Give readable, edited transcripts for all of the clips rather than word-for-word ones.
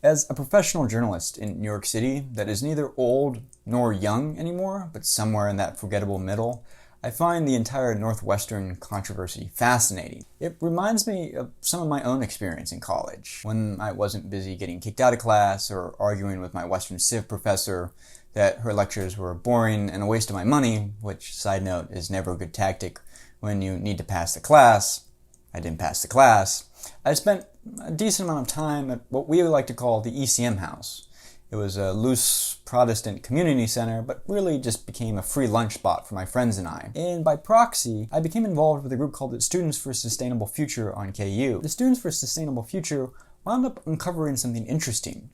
As a professional journalist in New York City that is neither old nor young anymore, but somewhere in that forgettable middle, I find the entire Northwestern controversy fascinating. It reminds me of some of my own experience in college, when I wasn't busy getting kicked out of class or arguing with my Western Civ professor that her lectures were boring and a waste of my money, which, side note, is never a good tactic when you need to pass the class. I didn't pass the class. I spent a decent amount of time at what we like to call the ECM House. It was a loose Protestant community center, but really just became a free lunch spot for my friends and I. And by proxy, I became involved with a group called the Students for a Sustainable Future on KU. The Students for a Sustainable Future wound up uncovering something interesting.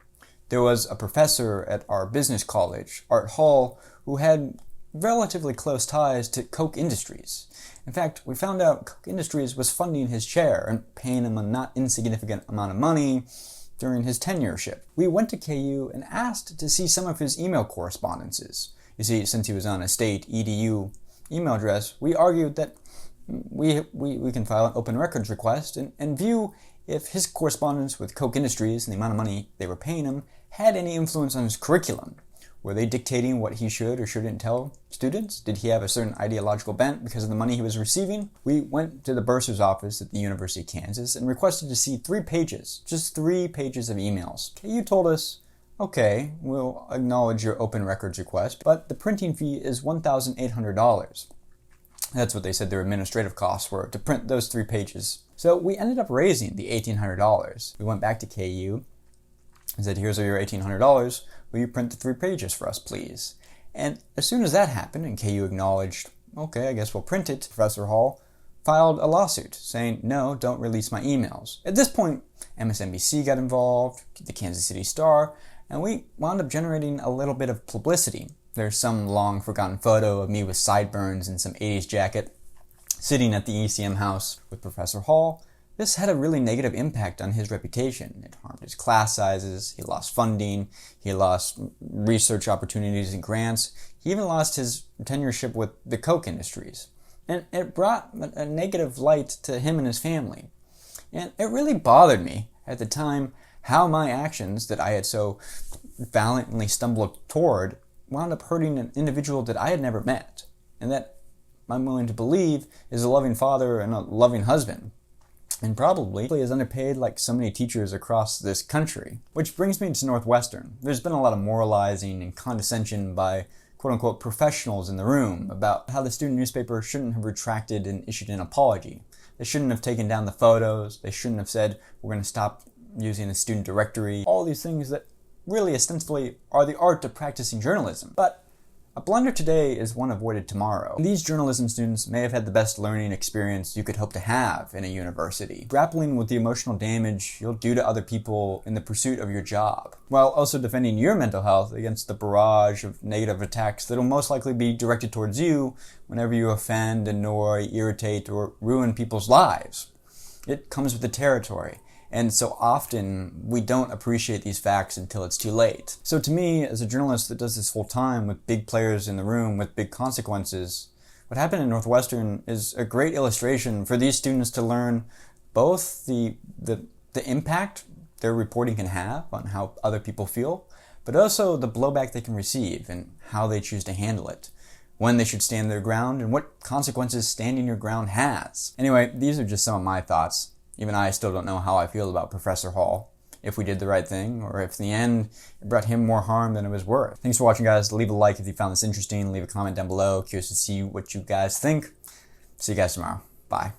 There was a professor at our business college, Art Hall, who had relatively close ties to Koch Industries. In fact, we found out Koch Industries was funding his chair and paying him a not insignificant amount of money during his tenureship. We went to KU and asked to see some of his email correspondences. You see, since he was on a state EDU email address, we argued that we can file an open records request and view if his correspondence with Koch Industries and the amount of money they were paying him had any influence on his curriculum. Were they dictating what he should or shouldn't tell students? Did he have a certain ideological bent because of the money he was receiving? We went to the bursar's office at the University of Kansas and requested to see 3 pages, just 3 pages of emails. KU told us, okay, we'll acknowledge your open records request, but the printing fee is $1,800. That's what they said their administrative costs were to print those 3 pages. So we ended up raising the $1,800. We went back to KU and said, here's your $1,800. Will you print the 3 pages for us, please? And as soon as that happened and KU acknowledged, okay, I guess we'll print it, Professor Hall filed a lawsuit saying, no, don't release my emails. At this point, MSNBC got involved, the Kansas City Star, and we wound up generating a little bit of publicity. There's some long forgotten photo of me with sideburns and some 80s jacket sitting at the ECM House with Professor Hall. This had a really negative impact on his reputation. It harmed his class sizes, he lost funding, he lost research opportunities and grants, he even lost his tenureship with the Koch Industries. And it brought a negative light to him and his family. And it really bothered me at the time how my actions that I had so valiantly stumbled toward wound up hurting an individual that I had never met, and that I'm willing to believe is a loving father and a loving husband. And probably is underpaid like so many teachers across this country. Which brings me to Northwestern. There's been a lot of moralizing and condescension by quote-unquote professionals in the room about how the student newspaper shouldn't have retracted and issued an apology. They shouldn't have taken down the photos. They shouldn't have said, we're going to stop using the student directory. All these things that really ostensibly are the art of practicing journalism. But a blunder today is one avoided tomorrow. These journalism students may have had the best learning experience you could hope to have in a university, grappling with the emotional damage you'll do to other people in the pursuit of your job, while also defending your mental health against the barrage of negative attacks that'll most likely be directed towards you whenever you offend, annoy, irritate, or ruin people's lives. It comes with the territory. And so often, we don't appreciate these facts until it's too late. So to me, as a journalist that does this full time with big players in the room with big consequences, what happened in Northwestern is a great illustration for these students to learn both the impact their reporting can have on how other people feel, but also the blowback they can receive and how they choose to handle it, when they should stand their ground, and what consequences standing your ground has. Anyway, these are just some of my thoughts. Even I still don't know how I feel about Professor Hall, if we did the right thing, or if in the end it brought him more harm than it was worth. Thanks for watching, guys. Leave a like if you found this interesting. Leave a comment down below. Curious to see what you guys think. See you guys tomorrow. Bye.